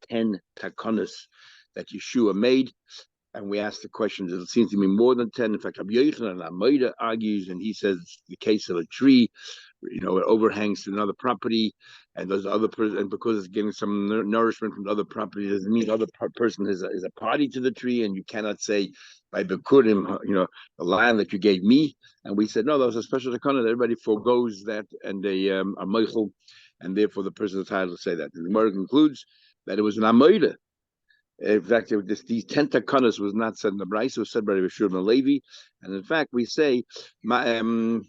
10 takonas that Yeshua made. And we asked the question, does it seem to be more than 10? In fact, Rabbi Yochanan Amoida argues, and he says the case of a tree, it overhangs to another property, and there's other person, and because it's getting some nourishment from the other property, doesn't mean the other person is a party to the tree, and you cannot say by Bekurim, the land that you gave me. And we said, no, that was a special takana. Everybody forgoes that, and they are meichel, and therefore the person is entitled to say that. And the Gemara concludes that it was an Amoida. In fact, these 10 takanas was not said in the Bryce, it was said by Rabbi Shimon Levi. And in fact, we say, Rav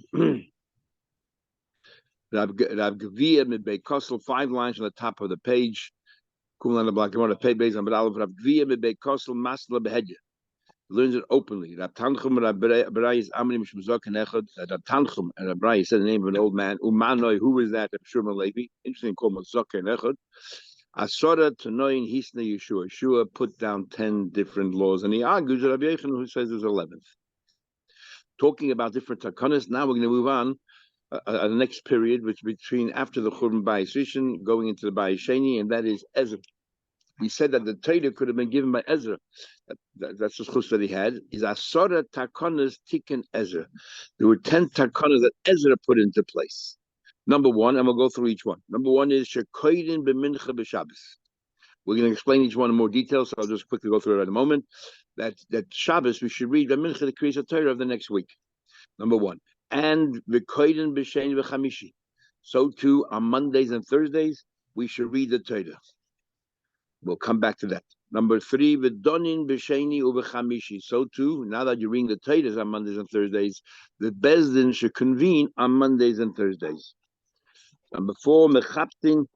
Gevia Midbei Kosel, 5 lines on the top of the page. Kulan the block, you want to pay based on Rav Gevia Midbei Kosel, Masla Behedja. Learns it openly. Rav Tanchum, Rav Brai is Amri Mishmuzok and Echad. Rav Tanchum and Rav Brai said the name of an old man. Umanoi, who is that? Rav Shimon Levi. Interesting, called Muzok and Echad. Asora to knowing Hisna Yeshua. Yeshua put down 10 different laws, and he argues that Rabbi Yochanan, who says there's 11th. Talking about different takanas, now we're going to move on the next period, which between after the Churban Bayis Rishon, going into the Bayis Sheni, and that is Ezra. We said that the Torah could have been given by Ezra. That's the chus that he had. Is Asora takanas tikkun Ezra. There were 10 takanas that Ezra put into place. Number 1, and we'll go through each one. Number 1 is shekoidin b'mincha b'Shabbos. We're going to explain each one in more detail, so I'll just quickly go through it at a moment. That Shabbos we should read the mincha, the Kriyas Torah of the next week. Number 1, and v'koidin b'sheni v'chamishi. So too on Mondays and Thursdays we should read the Torah. We'll come back to that. Number 3, v'donin b'sheni u'v'chamishi. So too, now that you're reading the Torahs on Mondays and Thursdays, the Bezdin should convene on Mondays and Thursdays. Number 4, mechaptin,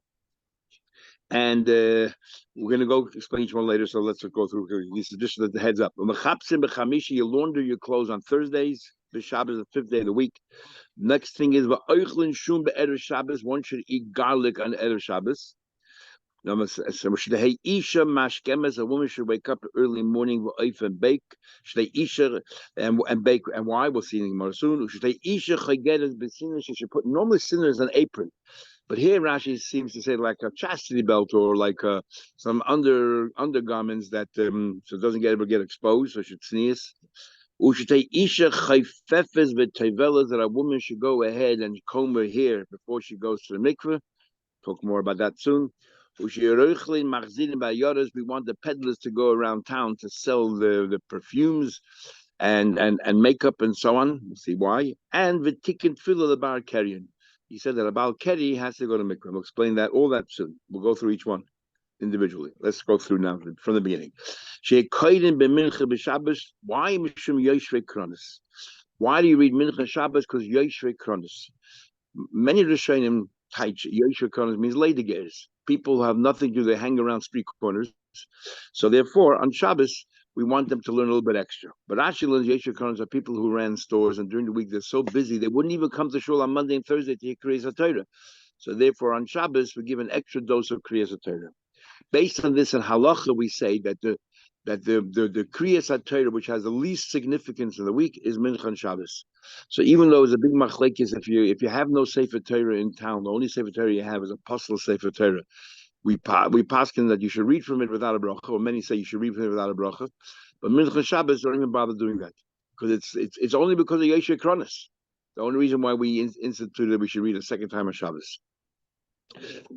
and we're going to go explain each one later, so let's go through this is just the heads up. Mechapsin b'chamishi, you launder your clothes on Thursdays, b'Shabbos, the 5th day of the week. Next thing is v'oichlin shum be'erev Shabbos, one should eat garlic on erev Shabbos. Number 7, isha mashkemes, a woman should wake up early morning and bake. Isha and bake, and why? We'll see in the Gemara soon. Isha chageres b'sinah, she should put normally sinners an apron, but here Rashi seems to say like a chastity belt or like some undergarments that so it doesn't ever get exposed. So she should sneeze. Isha chayfefes v'tevelas, that a woman should go ahead and comb her hair before she goes to the mikveh. Talk more about that soon. We want the peddlers to go around town to sell the perfumes and makeup and so on. We'll see why. And the tikkun tefillah the bar carrying. He said that a Baal Keri has to go to mikveh. We'll explain that, all that soon. We'll go through each one individually. Let's go through now from the beginning. Why mishum yoshvei kronos? Why do you read mincha Shabbos? Because yoshvei kronos. Many Rishonim teach yoshvei kronos means ladies. People who have nothing to do, they hang around street corners. So therefore, on Shabbos, we want them to learn a little bit extra. But actually, learns Yeshua Kohanim are people who ran stores, and during the week they're so busy they wouldn't even come to shul on Monday and Thursday to hear Kriyas Torah. So therefore, on Shabbos we give an extra dose of Kriyas Torah. Based on this in halacha, we say that the Kriyas Torah, which has the least significance in the week, is Mincha and Shabbos. So even though it's a big machlekes, if you have no Sefer Torah in town, the only Sefer Torah you have is Apostle Sefer Torah. We paskin that you should read from it without a bracha, or many say you should read from it without a bracha. But Mincha and Shabbos don't even bother doing that because it's only because of Yeshua Kronos. The only reason why we instituted that we should read a second time on Shabbos.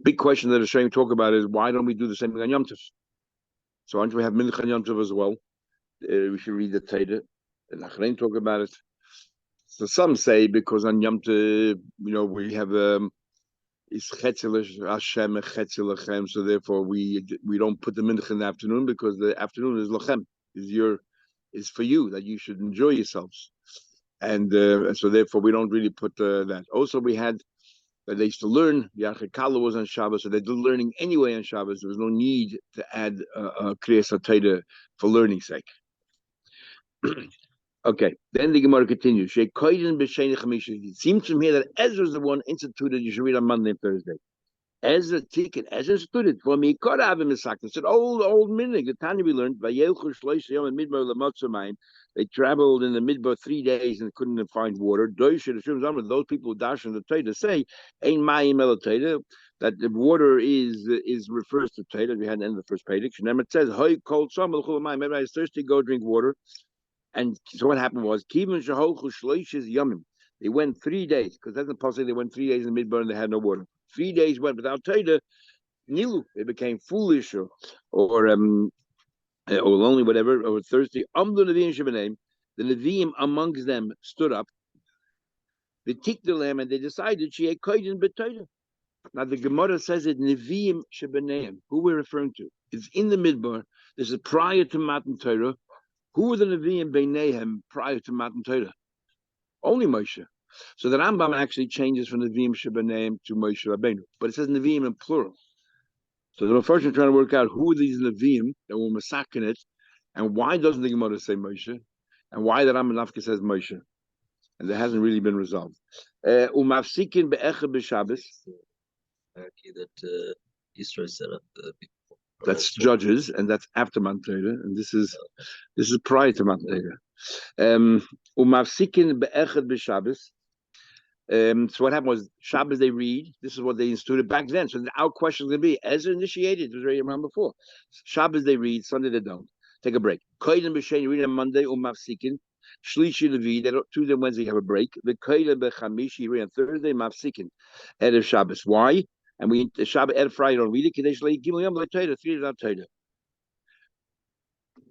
Big question that the Shem talk about is why don't we do the same thing on Yom Tov? So aren't we have Mincha and Yom Tov as well? We should read the Torah. And Achrein talk about it. So some say because on Yom Tov, we have is Chetzelish Hashem Chetzelachem, so therefore we don't put the Mincha in the afternoon because the afternoon is Lachem, is for you, that you should enjoy yourselves, and so therefore we don't really put that. Also, we had that they used to learn. The Achikala was on Shabbos, so they did learning anyway on Shabbos. There was no need to add Kriyas Torah for learning's sake. Okay, then the Gemara continues. It seems from here that Ezra is the one instituted you should read on Monday and Thursday. Ezra instituted for me. It's an old minig. The Tanya we learned by they traveled in the midbar 3 days and couldn't find water. Those people who dash in the Torah say, "Ein mayim el Torah." that the water is refers to Torah. We had the end of the first page. And then it says, "Hoy cold summer, everybody is thirsty, go drink water." And so what happened was, Kivin Shahochu Shloishes Yamim. They went 3 days, because that's impossible. They went 3 days in the midbar and they had no water. 3 days went without Torah. Nilu, they became foolish or lonely, whatever, or thirsty. The Nevi'im amongst them stood up. They ticked the lamb and they decided she ate koydin b'Torah. Now the Gemara says it Nevi'im shebeneim. Who we're referring to? It's in the midbar. This is prior to Matan Torah. Who were the Nevi'im beinehem prior to Matan Torah? Only Moshe. So the Rambam actually changes from Nevi'im shebeneim to Moshe Rabbeinu, but it says Nevi'im in plural. So the first are trying to work out who are these Nevi'im that were masakin it, and why doesn't the Gemara say Moshe, and why the Rambam Nafka says Moshe, and that hasn't really been resolved. Umafsikin be'echad b'Shabbos. That Israel set up the people. That's Judges, and that's after Matan Torah, and this is prior to Matan Torah. Umafsikin be'echad b'Shabbos. So what happened was Shabbos they read. This is what they instituted back then. So our question is going to be: Ezra initiated. It was already around before. Shabbos they read. Sunday they don't. Take a break. Koydem b'Sheni you read on Monday. Mafsikin. Shlishi Levi. They don't. Tuesday and Wednesday you have a break. The Koydem b'Chamishi you read on Thursday. Mafsikin. Erev Shabbos. Why? And we Shabbat Erev Friday don't read it. Kadesh Lei Gimel Yom Torah. 3 days without Torah.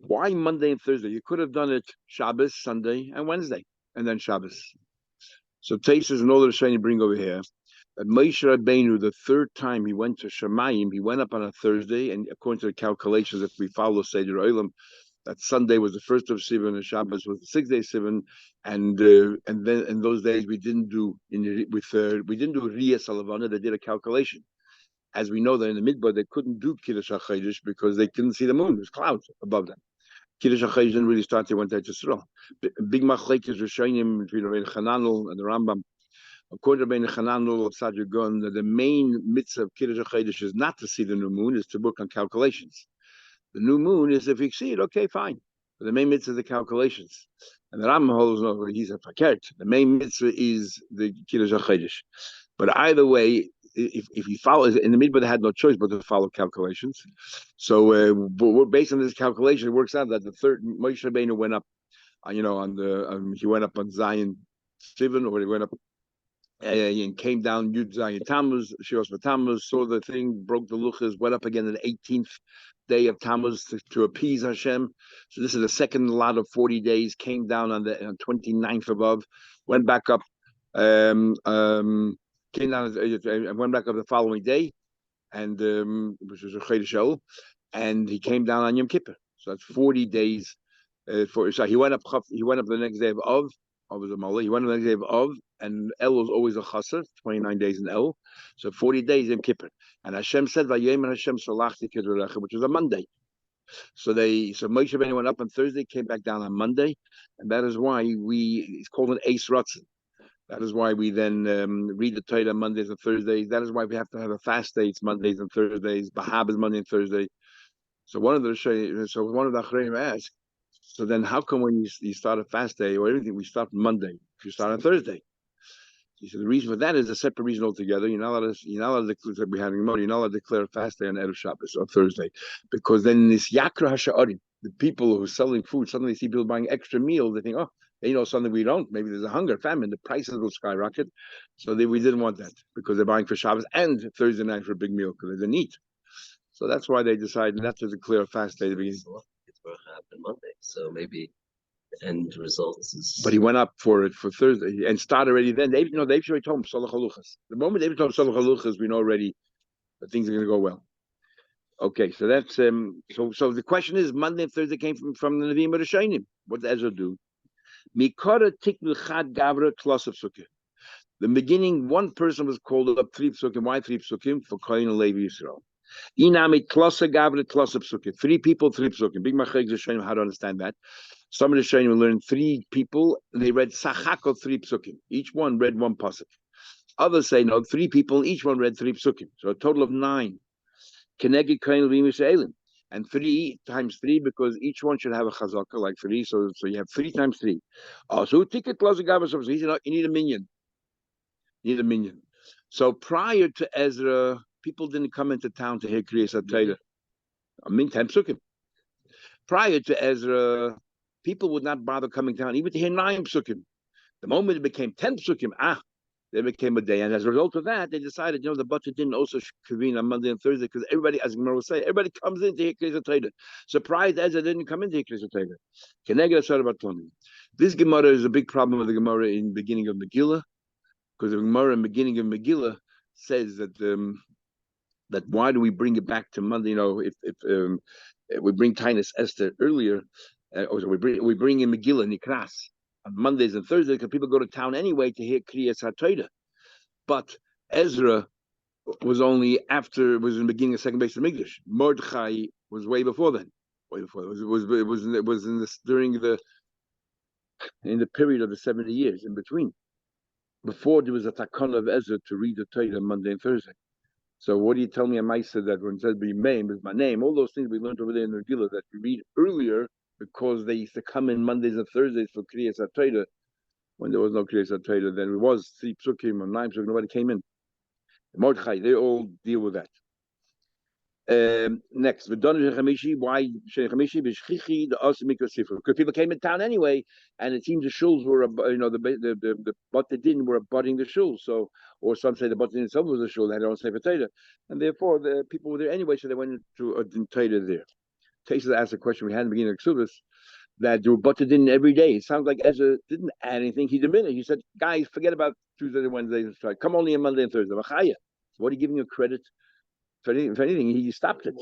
Why Monday and Thursday? You could have done it Shabbos, Sunday, and Wednesday, and then Shabbos. So Taisus and all the Rishonim bring over here that Moshe Rabbeinu, the third time he went to Shemayim, he went up on a Thursday, and according to the calculations, if we follow Seder Olam, that Sunday was the first of Sivan and Shabbos was the 6th day Sivan, and then in those days we didn't do Riyas Salavana. They did a calculation. As we know that in the Midbar they couldn't do Kiddush HaChodesh because they couldn't see the moon. There's clouds above them. Kiddush HaChodesh didn't really start. They went to Yisrael. Big machlekes Rishonim between Rabbeinu Chananel and the Rambam. According to Rabbeinu Chananel of Sadragon, the main mitzvah of Kiddush HaChodesh is not to see the new moon; is to work on calculations. The new moon is if you see it, okay, fine. But the main mitzvah is the calculations. And the Rambam holds no, he's a fakert. The main mitzvah is the Kiddush HaChodesh. But either way, if you follow in the midbar, they had no choice but to follow calculations. So, based on this calculation, it works out that the third Moshe Rabbeinu went up, he went up on Zion 7, or he went up and came down Yud Zion Tammuz, Shiros Tammuz, saw the thing, broke the luchas, went up again on the 18th day of Tammuz to appease Hashem. So this is the second lot of 40 days. Came down on the 29th above, went back up. Came down and went back up the following day, and which was a Chedesh, and he came down on Yom Kippur. So that's 40 days. So he went up. He went up the next day of Av. Was a Mala. He went up the next day of Av, and El was always a Chaser. 29 days in El, so 40 days in Kippur. And Hashem said, "Vayem Hashem Salachti Kiddurecha," which was a Monday. So Moshe Rabbeinu went up on Thursday, came back down on Monday, and that is why it's called an Eis Ratzin. That is why we then read the Torah on Mondays and Thursdays. That is why we have to have a fast day. It's Mondays and Thursdays. Bahab is Monday and Thursday. So one of the Achreinim asked, so then how come when you start a fast day or everything, we start Monday if you start on Thursday? He said the reason for that is a separate reason altogether. You're not allowed to declare, we had you're not allowed to declare a fast day on Erev Shabbos or Thursday, because then this Yakra Hasha'arim, the people who are selling food, suddenly see people buying extra meals. They think, something we don't. Maybe there's a hunger, famine. The prices will skyrocket. So we didn't want that because they're buying for Shabbos and Thursday night for a big meal because there's a need. So that's why they decided not to declare a fast day to begin. It's going to happen Monday, so maybe the end results is. But he went up for Thursday and started already then. They've already told him Salach Haluchas. The moment they've told him Salach Haluchas, we know already that things are going to go well. Okay, so that's so the question is, Monday and Thursday came from the Nevi'im Rishonim. What does Ezra do? Mikara tiknu chad gavra tlas of sukkah. The beginning, one person was called up 3 psukim. Why 3 psukim? For Kohen and Levi Yisrael. Inami tlasa gavra tlas of sukkah. 3 people, 3 psukim. Big machek Rishonim how to understand that. Some of the Rishonim learned 3 people. They read sachako 3 psukim. Each one read 1 pasuk. Others say no, 3 people. Each one read 3 psukim. So a total of 9. Keneged Kohen and Levi Yisrael. And 3 times 3 because each one should have a chazaka like 3. So you have 3 times 3. So ticket plus a gavra. He said, you need a minyan. So prior to Ezra, people didn't come into town to hear Kriyas HaTorah. I mean, 10 psukim. Prior to Ezra, people would not bother coming down, even to hear 9 psukim. The moment it became 10 psukim, there became a day. And as a result of that, they decided, the butcher didn't also convene on Monday and Thursday because everybody, as Gemara will say, everybody comes in to hear Kriyas HaTorah. Surprised Ezra didn't come in to hear Kriyas HaTorah. Keneged Asar Batloni. This Gemara is a big problem with the Gemara in the beginning of Megillah, because the Gemara in the beginning of Megillah says that that why do we bring it back to Monday? If we bring Tainus Esther earlier, we bring in Megillah Nikras on Mondays and Thursdays because people go to town anyway to hear Kriyas HaTorah. But Ezra was only after, it was in the beginning of second base of Mikdash. Mordechai was way before then. Way before it was in this during in the period of the 70 years in between. Before there was a takana of Ezra to read the Torah on Monday and Thursday. So what do you tell me? I might say that when it says be name is my name. All those things we learned over there in the Megillah that we read earlier because they used to come in Mondays and Thursdays for Kriyas HaTorah. When there was no Kriyas HaTorah, then it was 3 psukim or 9 psukim. Nobody came in. Mordechai, they all deal with that. Next, why Shechamishi? Because people came in town anyway, and it seems the shuls were, the Batadin were abutting the shul. So, or some say the Batadin itself was a shul, they had their own sefer Torah, and therefore the people were there anyway, so they went into a Torah there. Taisa asked a question we had in the beginning of Ksubas, that there were Batadin every day. It sounds like Ezra didn't add anything, he diminished. He said, guys, forget about Tuesday and Wednesday, come only on Monday and Thursday. So what are you giving you credit? If anything, he stopped it.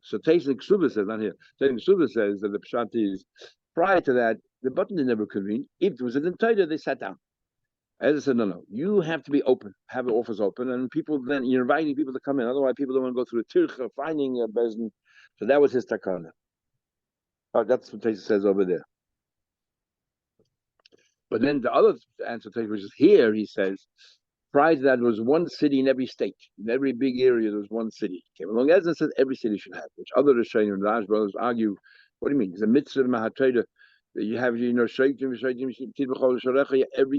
So Taisa Ksuba says, not here. Taisa Ksuba says that the pshat is, prior to that, the button never convened. If there was an entire, they sat down. As I said, no, you have to be open, have the office open, and people then, you're inviting people to come in. Otherwise, people don't want to go through the tircha, finding a bezin. So that was his takana. That's what Taisa says over there. But then the other answer, which is here, he says, prior to that, there was one city in every state. In every big area, there was one city. Came along as I said, every city should have, which other Rishonim and Raj brothers argue, what do you mean? It's a mitzvah mahatayda. You have, every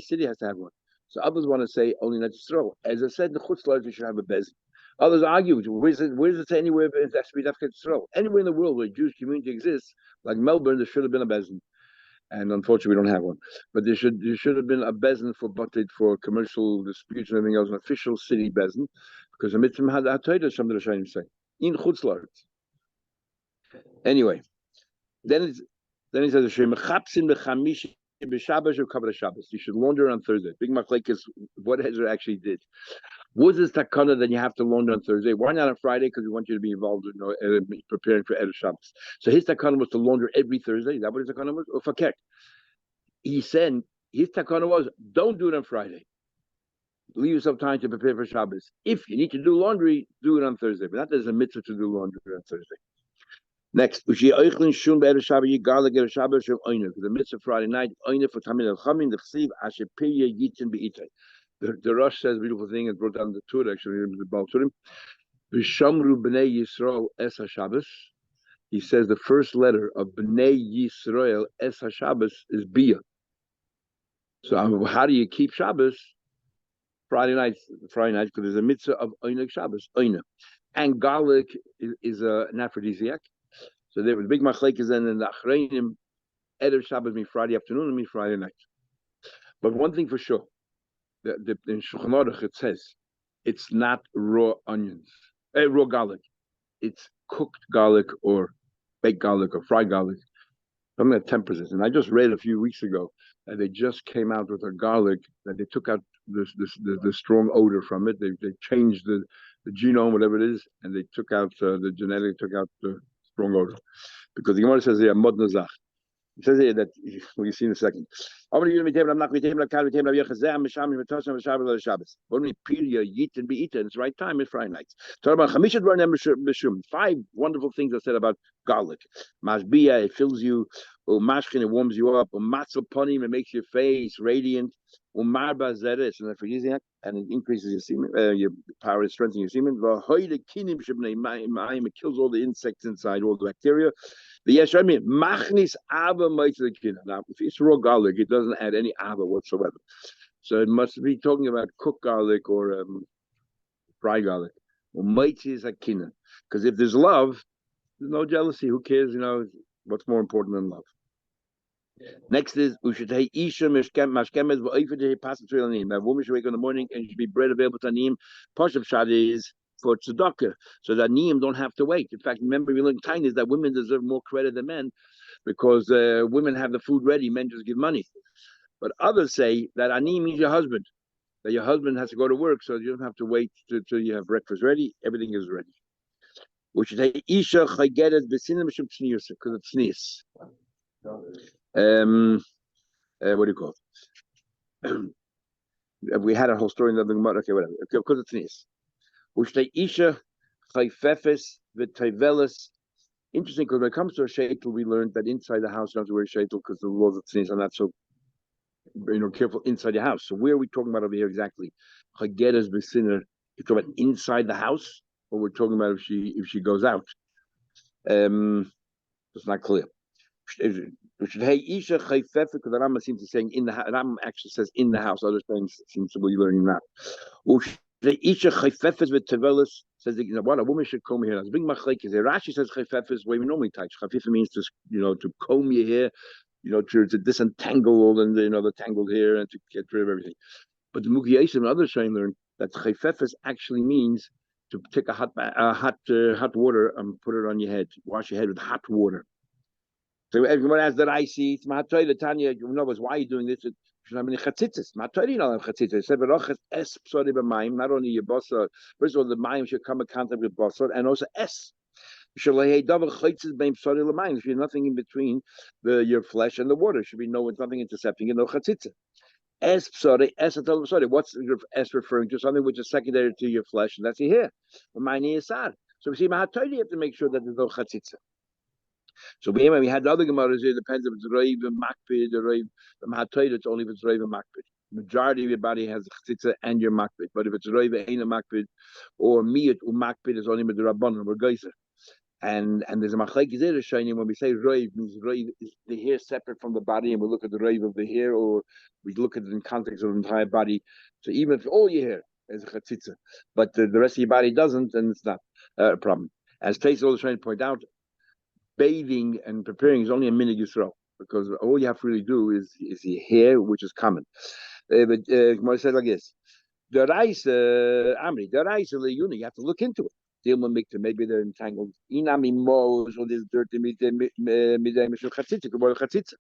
city has to have one. So others want to say only not Yisrael. As I said, the chutzlars you should have a bezin. Others argue, where does it say anywhere it has to be Dafka Yisrael? Anywhere in the world where a Jewish community exists, like Melbourne, there should have been a bezin. And unfortunately, we don't have one. But there should have been a bezin for commercial disputes and everything else, an official city bezin, because the mitzvah had ha'todah, some of the Rishonim say in chutzlars. Anyway, then he says mechapsin b'chamishi b'Shabbos or kavod Shabbos. You should launder on Thursday. Big machlek is what Ezra actually did. Was this takana that you have to launder on Thursday? Why not on Friday? Because we want you to be involved in preparing for Erev Shabbos. So his takana was to launder every Thursday. Is that what his takana was? Or fakir? He said his takana was don't do it on Friday. Leave yourself time to prepare for Shabbos. If you need to do laundry, do it on Thursday. But not there's a mitzvah to do laundry on Thursday. Next, the mitzvah Friday night, for Tamid al-Chamin, the Chsiv, Asher Piya Yitin Be'itay. The Rosh says a beautiful thing and brought down the Torah, actually, the Baal Turim. V'shamru b'nei Yisrael es HaShabbos. He says the first letter of b'nei Yisrael es HaShabbos is Bia. So how do you keep Shabbos? Friday night, because there's a mitzvah of Oinek Shabbos, Oina. And garlic is an aphrodisiac. So there was big machlek is then in the Achreinim, Erev Shabbos means Friday afternoon and means Friday night. But one thing for sure, in Shulchan Aruch it says it's not raw onions, raw garlic. It's cooked garlic or baked garlic or fried garlic. I'm going to temper this. And I just read a few weeks ago that they just came out with a garlic that they took out the strong odor from it. They changed the genome, whatever it is, and they took out the genetic, took out the strong odor. Because the Gemara says here, mod nazach. It says here that we'll see in a second. What do you mean? It's right time, it's Friday nights. Talk about 5 wonderful things I said about garlic. Mashbia, it fills you. Mashkin, it warms you up. Matzah panim, it makes your face radiant. Marba zeres, an aphrodisiac, and it increases your semen, your power, it strengthens your semen. It kills all the insects inside, all the bacteria. Yes, I mean, machnis ava meitzekina. Now, if it's raw garlic, it doesn't add any ava whatsoever. So it must be talking about cooked garlic or fried garlic. Is a kina. Because if there's love, there's no jealousy. Who cares? What's more important than love? Next is ushetei isha mashkemet v'oifetei pasatri lanim. A woman should wake up in the morning and should be bread available to anim. Pashav shad is for tzedakah, so that anim don't have to wait. In fact, remember we learned tiny is that women deserve more credit than men because women have the food ready, men just give money. But others say that anim means your husband, that your husband has to go to work, so you don't have to wait till you have breakfast ready. Everything is ready. Ushetei isha chaygeres b'sinim mishum tznius because it's tznius. What do you call it? We had a whole story in the Gemara. Okay, whatever. Okay, because it's nice. Ushtei isha chayfefes v'tayveles. Interesting, because when it comes to a sheitel, we learned that inside the house you don't have to wear a sheitel because the laws of tznius are not so careful inside the house. So where are we talking about over here exactly? Chageres b'sinner. You're talking about inside the house, or we're talking about if she goes out? It's not clear. Hey, Isha Chayfef, because the Rambam seems to be saying in the house. Rambam actually says in the house. Other things seems to be learning that. Isha Chayfefes with Tevelis says that, what a woman should comb her hair. That's big machlekes. Rashi says Chayfefes where we normally touch. Chayfef means to to comb your hair, to disentangle all the tangled hair and to get rid of everything. But the Mugiyasim and others trying to learn that Chayfefes actually means to take a hot water and put it on your head. Wash your head with hot water. So everyone asks that I see it's Mahatoy, Tanya, why are you doing this? Not only your basar. First of all, the mayim should come in contact with basar, and also es. There should be nothing in between your flesh and the water. Should be nothing intercepting it, no chatzitza. Es psari, es atal. What's es referring to? Something which is secondary to your flesh, and that's your hair. So we see Mahatoy, you have to make sure that there's no chatzitza. So we had the other gemaras here. Depends if it's Reiv and Makpid or Reiv. The Mahatoid, it's only if it's Reiv and Makpid. Majority of your body has Chitza and your Makpid. But if it's Reiv and Makpid or Miyat or Makpid, is only with the Rabbanon or Geyser. And there's a machlekes there shiny when we say Reiv, means Reiv is the hair separate from the body, and we look at the Reiv of the hair, or we look at it in context of the entire body. So even if all your hair is a Chitza, but the rest of your body doesn't, then it's not a problem. As Tais always trying to point out, bathing and preparing is only a minute Yisrael, because all you have to really do is your hair, which is common. But Gemara said like this: the rice, Amri, the rice leyuna, you have to look into it. Maybe they're entangled. Inami mos or there's dirt in midday mishul chatzitza, kabor chatzitza.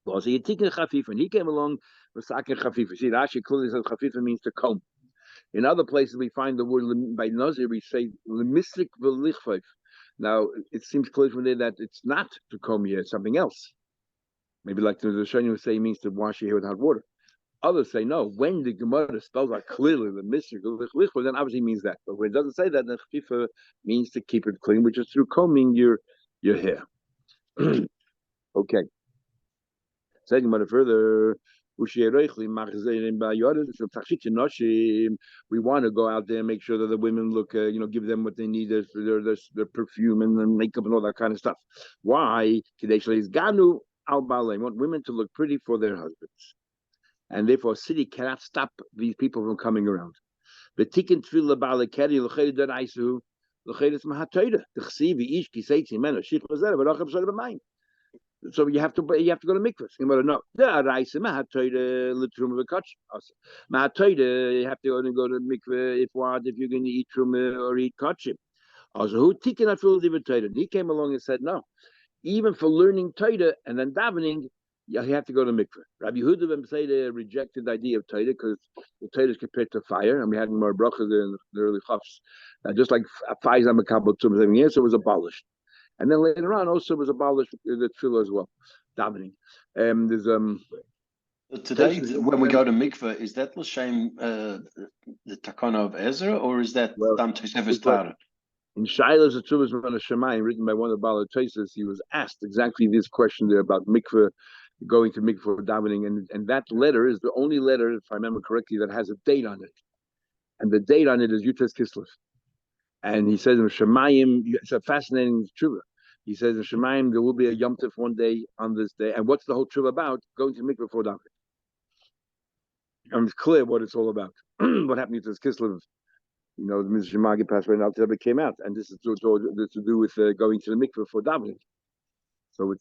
Well, so you take a chafif, and he came along with sakin chafif. See, Rashi clearly says chafif means to comb. In other places, we find the word by Nazir, we say lemisrik v'lichfeif. Now, it seems clear from there that it's not to comb your hair, it's something else. Maybe like the Shani would say, it means to wash your hair with hot water. Others say, no, when the Gemara spells out clearly the mystical, then obviously means that. But when it doesn't say that, then Chifa means to keep it clean, which is through combing your hair. Okay. Second Gemara further, we want to go out there and make sure that the women look, give them what they need, their perfume and makeup and all that kind of stuff. Why? We want women to look pretty for their husbands. And therefore, a city cannot stop these people from coming around. The tikkun tefillah ba'alekeri l'chayr d'raisu l'chayr is mahatoyda. T'chsivi ish kiseitzi meno shich v'zera v'rachab shara b'mayim. So you have to go to mikvah. No, the araisa mahatoyda l'trum v'kach. Mahatoyda, you have to only go to mikvah if you're going to eat trum or eat kachim. Also, who tikkun afil divatoyda? He came along and said no. Even for learning Torah and then davening, you have to go to mikveh. Rabbi Yehuda ben Peseda rejected the idea of Torah because the Torah is compared to fire, and we had more brachas in the early chafs. Just like fire is makabel tum, everything else, it was abolished. And then later on, also was abolished the tefillah as well, davening. There's Today, when we go to mikveh, is that l'shem the takana of Ezra, or is that Dam Tosefes Tara? In Shiloh's Atzuvas Mana Shemayim, written by one of the Bala Tosefos, he was asked exactly this question there about mikveh, going to mikveh for davening, and that letter is the only letter, if I remember correctly, that has a date on it, and the date on it is Yutes Kislev. And he says in Shemayim, it's a fascinating tshuva. He says in Shemayim there will be a Yom Tov one day on this day, and what's the whole tshuva about? Going to mikveh for davening. And it's clear what it's all about. What happened to Yutes Kislev You know, the Mr. Magi passed away and Alter Rebbe came out, and this is to do with going to the mikveh for davening. So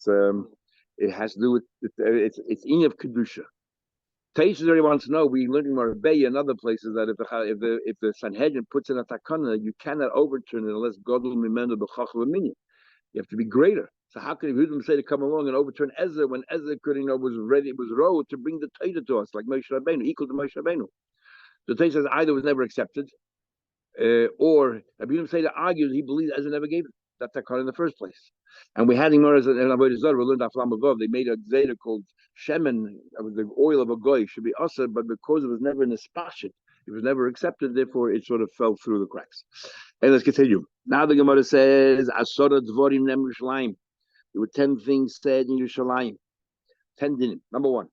it has to do with it's in of kedusha. Taisha already wants to know. We learning more Bay and other places that if the Sanhedrin puts in a takana, you cannot overturn it unless Godel Mimenu b'chachal minyan. You have to be greater. So how could Yehudim say to come along and overturn Ezra when Ezra could, was ready, was road to bring the Torah to us, like Moshe Rabbeinu, equal to Moshe Rabbeinu. So Taisha says either was never accepted, or Yehudim say to argue he believes Ezra never gave it that takana in the first place. And we had him as an Avodah Zarah. We learned Aflam Agov. They made a zeta called shemen, the oil of a goy should be usher, but because it was never in a spashit, it was never accepted. Therefore, it sort of fell through the cracks. And let's continue. Now the Gemara says, "Asora dvorim nem Yerushalayim." There were 10 things said in Yerushalayim. 10 dinim. Number 1,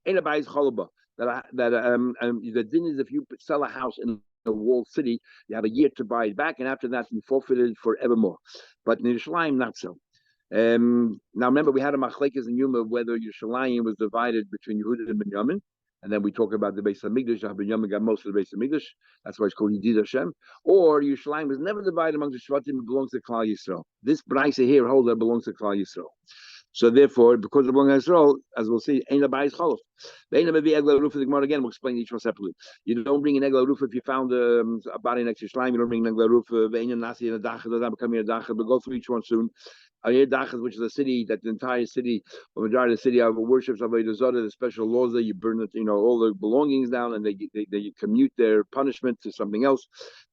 ain't a bayis cholaba. The din is if you sell a house in a walled city, you have a year to buy it back, and after that you forfeit it forevermore. But in Yerushalayim, not so. Now remember, we had a machlekes in Yuma whether Yerushalayim was divided between Yehuda and Binyamin, and then we talk about the Beis Hamikdash. Binyamin got most of the Beis Hamikdash. That's why it's called Yedid Hashem. Or Yerushalayim was never divided among the Shvatim. It belongs to Klal Yisrael. This brayse here holds that it belongs to Klal Yisrael. So therefore, because it belongs to Yisrael, as we'll see, ain't a bayis cholov. The ain't a egla roof of the Gemara again. We'll explain each one separately. You don't bring an egla roof if you found a body next to Yerushalayim. You don't bring an egla roof. Ve'ein nasi in a dachad doesn't become a dachad. We'll go through each one soon. Dachas, which is a city that the entire city, the majority of the city, worships Avodah Zarah. The special laws that you burn it, all the belongings down, and they commute their punishment to something else,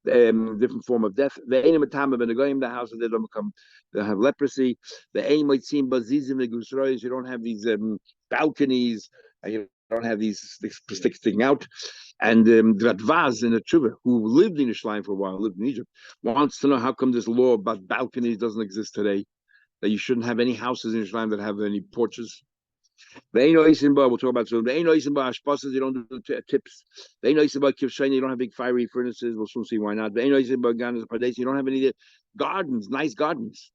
different form of death. The aim of time of the house they don't become, they have leprosy. The aim might seem bazizim the you don't have these balconies, and you don't have these sticks sticking out. And Radvaz in the Tshuva, who lived in Yerushalayim for a while, lived in Egypt, wants to know how come this law about balconies doesn't exist today. That you shouldn't have any houses in Islam that have any porches. We'll talk about so. You don't do tips. You don't have big fiery furnaces. We'll soon see why not. You don't have any gardens, nice gardens,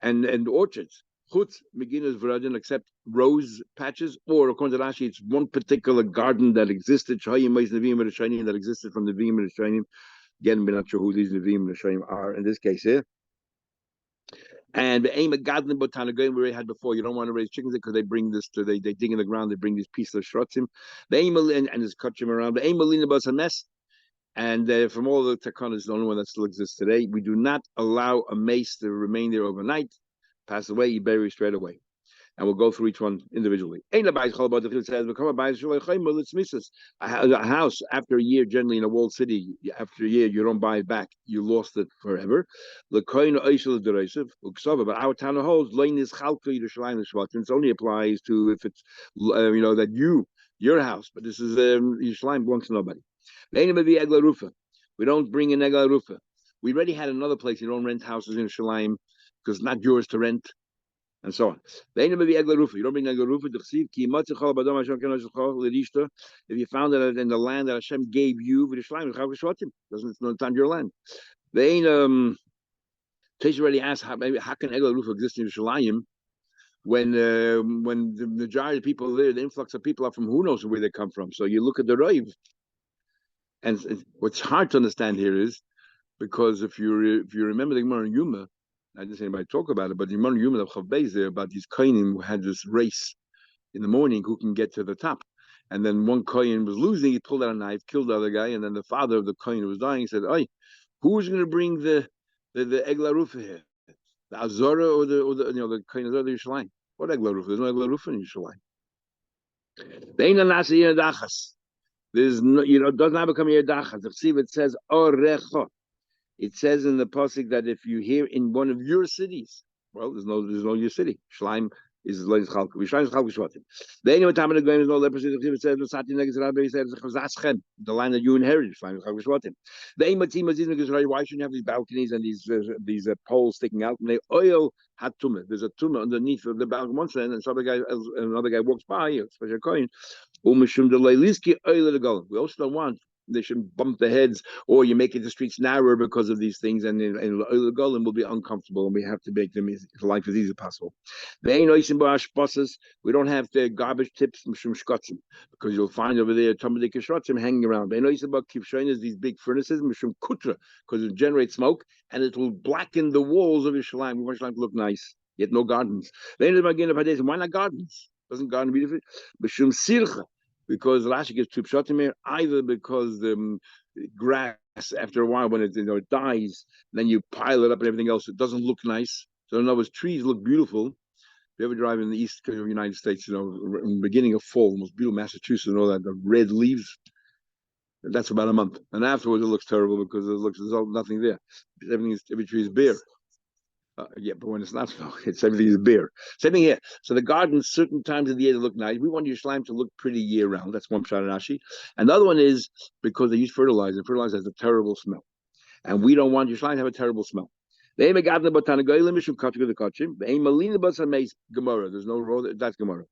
and orchards. Except rose patches, or according to Rashi, it's one particular garden that existed. That existed from the Vim and the Shainim. Again, we're not sure who these Nevim and the Shainim are in this case here. And the aim of gardening botanic we had before, you don't want to raise chickens because they bring this to they dig in the ground, they bring these pieces of shrotzim. The aim and it's kachim around. The aim of a mess. And from all the takanas, the only one that still exists today. We do not allow a mace to remain there overnight, pass away, you bury straight away. And we'll go through each one individually. A house after a year, generally in a walled city, after a year you don't buy it back, you lost it forever. But our town holds it only applies to if it's that your house, but this is Yerushalayim belongs to nobody. We don't bring in egla rufa. We already had another place. You don't rent houses in Yerushalayim because it's not yours to rent. And so on. You don't bring egla rufa. If you found it in the land that Hashem gave you, it's not your land. Tesh already asked how can egla rufa exist in Yerushalayim when the majority of people there, the influx of people are from who knows where they come from. So you look at the Raiv, and what's hard to understand here is because if you remember the Gemara in Yuma. I didn't say anybody talk about it, but the Gemara Yuma of Chav Beis there about these kohenim who had this race in the morning who can get to the top. And then one kohen was losing, he pulled out a knife, killed the other guy, and then the father of the kohen who was dying said, "Oi, who's going to bring the egla rufa here? The Azora or the kohen Azora of Yerushalayim? What egla rufa? There's no egla rufa in Yerushalayim. The Eina Nasi Yerdachas. There's no, does not become Yerdachas. It says Orecho. It says in the pasuk that if you hear in one of your cities, well, there's no your city. Shleim is Chalku. Shleim is Chalku Shvatim. The only time of the game is no leprosy. It says the land that you inherited. Shleim is Chalku Shvatim. The Eimatim is why shouldn't you have these balconies and these poles sticking out? And they oil had tumah. There's a tumah underneath of the balcony once, and another guy walks by, a special coin. We also don't want they shouldn't bump their heads, or you make it the streets narrower because of these things, and the golem will be uncomfortable, and we have to make them life as easy as possible. We don't have the garbage tips because you'll find over there Talmidei Kishrotzim hanging around. These big furnaces because it generates smoke and it will blacken the walls of Yerushalayim. We want Yerushalayim to look nice, yet no gardens. Why not gardens? Doesn't garden beautiful? Because Rashi gives two pshatim here, either because the grass after a while when it dies, then you pile it up and everything else, it doesn't look nice. So in other words, trees look beautiful. If you ever drive in the east of the United States, in the beginning of fall, the most beautiful Massachusetts and all that, the red leaves, that's about a month. And afterwards it looks terrible because there's nothing there. Every tree is bare. Yeah, but when it's not snow, everything is bare. Same thing here. So the gardens, certain times of the year, they look nice. We want Yerushalayim to look pretty year round. That's one pshat Rashi. And the other one is because they use fertilizer. Fertilizer has a terrible smell, and we don't want Yerushalayim to have a terrible smell. There's no rule. That's Gemara.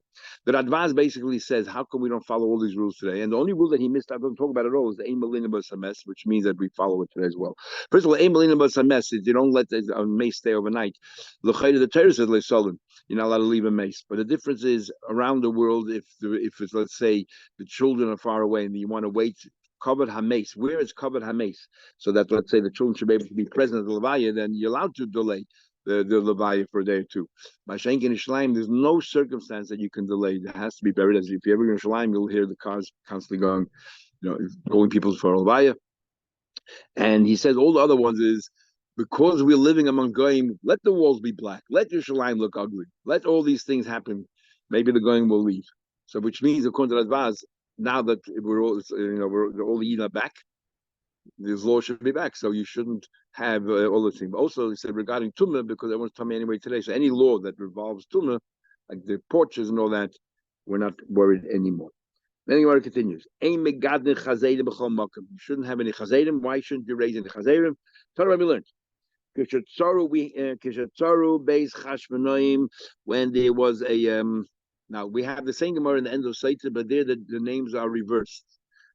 The Radvaz basically says, how come we don't follow all these rules today? And the only rule that he missed, I don't talk about it all, is the Ein Malina B'Sames, which means that we follow it today as well. First of all, Ein Malina B'Sames is you don't let a mace stay overnight. The Torah says you're not allowed to leave a mace. But the difference is around the world, if it's, let's say, the children are far away and you want to wait, covered hames. Where is covered hames? So that, let's say, the children should be able to be present at the levaya, then you're allowed to delay the levaya for a day or two. By Shenk in Yerushalayim, there's no circumstance that you can delay. It has to be buried. As if you're ever in Yerushalayim, you'll hear the cars constantly going people for a levaya. And he says all the other ones is because we're living among goyim, let the walls be black, let Yerushalayim look ugly, let all these things happen. Maybe the goyim will leave. So, which means, according to Radvaz, now that we're all, we're all the Yidden back, this law should be back. So you shouldn't have all the things. Also, he said regarding Tumah, because everyone's telling me anyway today. So any law that revolves Tumah, like the porches and all that, we're not worried anymore. Then the Gemara continues. You shouldn't have any chazedim. Why shouldn't you raise any chazedim? Tell me, we learned. When there was a now we have the same Gemara in the end of Saita, but there the names are reversed.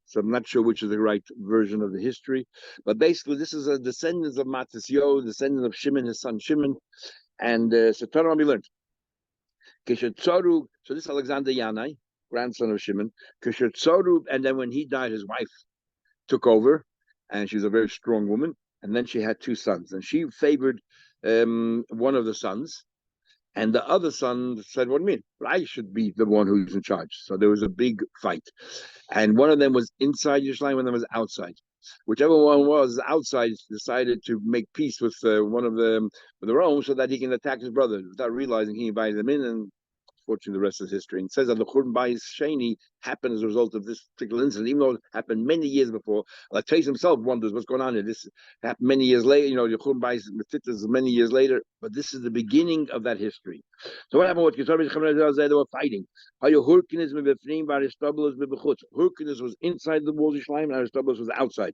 So I'm not sure which is the right version of the history. But basically, this is a descendant of Matisyo, descendant of Shimon, his son Shimon. And so Torah we learned. So this is Alexander Yanai, grandson of Shimon. And then when he died, his wife took over, and she was a very strong woman. And then she had two sons, and she favored one of the sons. And the other son said, what do you mean? I should be the one who's in charge. So there was a big fight. And one of them was inside Yerushalayim, one of them was outside. Whichever one was outside decided to make peace with one of them, with their own, so that he can attack his brother. Without realizing, he invited them in, and unfortunately the rest is history. And it says that the Churban Bayis Sheni happened as a result of this particular incident, even though it happened many years before. Like Tais himself wonders what's going on here. This happened many years later, the Churban Bayis is many years later, but this is the beginning of that history. So what happened with Kisar? They were fighting. Hurkinus was inside the walls of Yerushalayim, and Aristobulus was outside.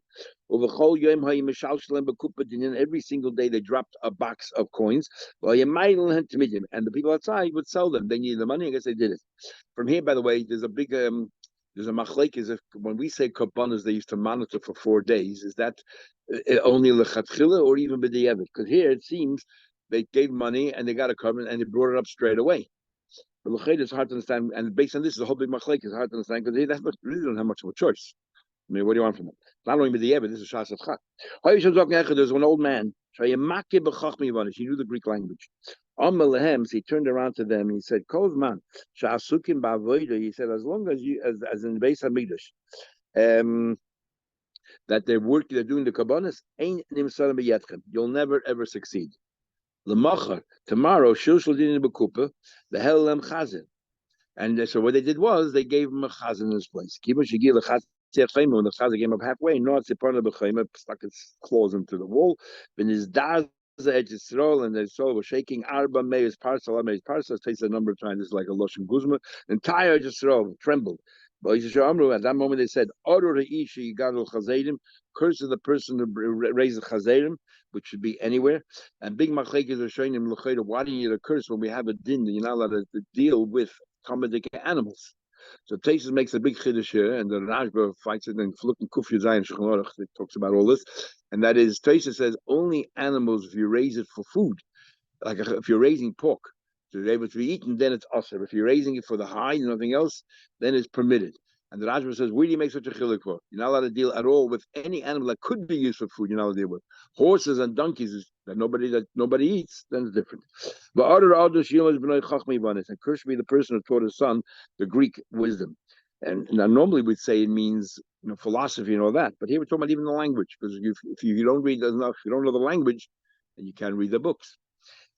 Every single day they dropped a box of coins, and the people outside would sell them. They needed the money. I guess they did it. From here, by the way, there's a big there's a machlek. Is if when we say kabbanas, they used to monitor for 4 days. Is that only lechatchila or even b'diavad? Because here it seems they gave money and they got a covenant and they brought it up straight away. But l'chayda is hard to understand, and based on this, the whole big machlek is hard to understand because they really don't have much of a choice. I mean, what do you want from them? It's not only b'diavad. This is shas atchat. There's one old man. He knew the Greek language. He turned around to them and he said, Kozman, Sha'asukim ba'avoida. He said, as long as you, as in Beis Hamikdash, that they're doing the kabbanas, ain't nimsarim b'yetchem. You'll never ever succeed. L'machar, tomorrow, shil shladin b'kupa, the helem chazin. And so what they did was they gave him a chazan in his place. When the chazan came up halfway, stuck its claws into the wall. When his daz and the soul was shaking. Arba meis parsa, meis parsa. Takes a number of times. It's like a loshen guzma. Entire Yisrael trembled. But at that moment they said, curse of the person who raised the chazerim, which should be anywhere. And big machlekes are showing him, why do you need a curse when we have a din? You're not allowed to deal with Talmudic animals. So Taisus makes a big chiddush here, and the Rashba fights it in Fluken Kufya Zayin Shulchan Aruch. It talks about all this, and that is Taisus says only animals if you raise it for food, like if you're raising pork to be able to be eaten, then it's usher. If you're raising it for the hide and nothing else, then it's permitted. And the Rashba says, where do you make such a chiluk for? You're not allowed to deal at all with any animal that could be used for food. You're not allowed to deal with horses and donkeys that nobody eats. Then it's different. But and cursed be the person who taught his son the Greek wisdom. And now normally we'd say it means philosophy and all that. But here we're talking about even the language, because if you don't read enough, you don't know the language, then you can't read the books.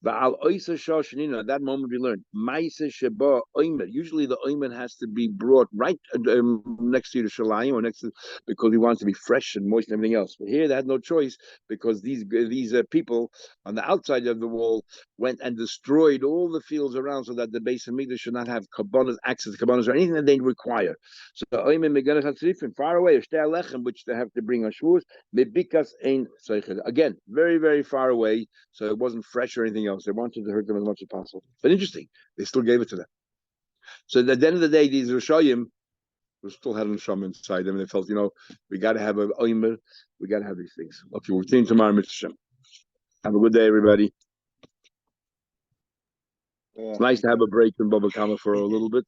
At that moment we learned usually the oimer has to be brought right next to the shalayim or next to, because he wants to be fresh and moist and everything else. But here they had no choice, because these people on the outside of the wall went and destroyed all the fields around, so that the base of Mikdash should not have kabbanas, access to kabbanas or anything that they require. So oimer meganach hatzrifim, far away, which they have to bring on shvuos, mebikas ein seichel, again very very far away, so it wasn't fresh or anything else. They wanted to hurt them as much as possible. But interesting, they still gave it to them. So at the end of the day, these Rishayim still had an Neshama inside them, and they felt, we got to have a oimer, we got to have these things. Okay, we'll see you tomorrow, Mr. Shem. Have a good day, everybody. Yeah. It's nice to have a break from Bava Kama for a little bit.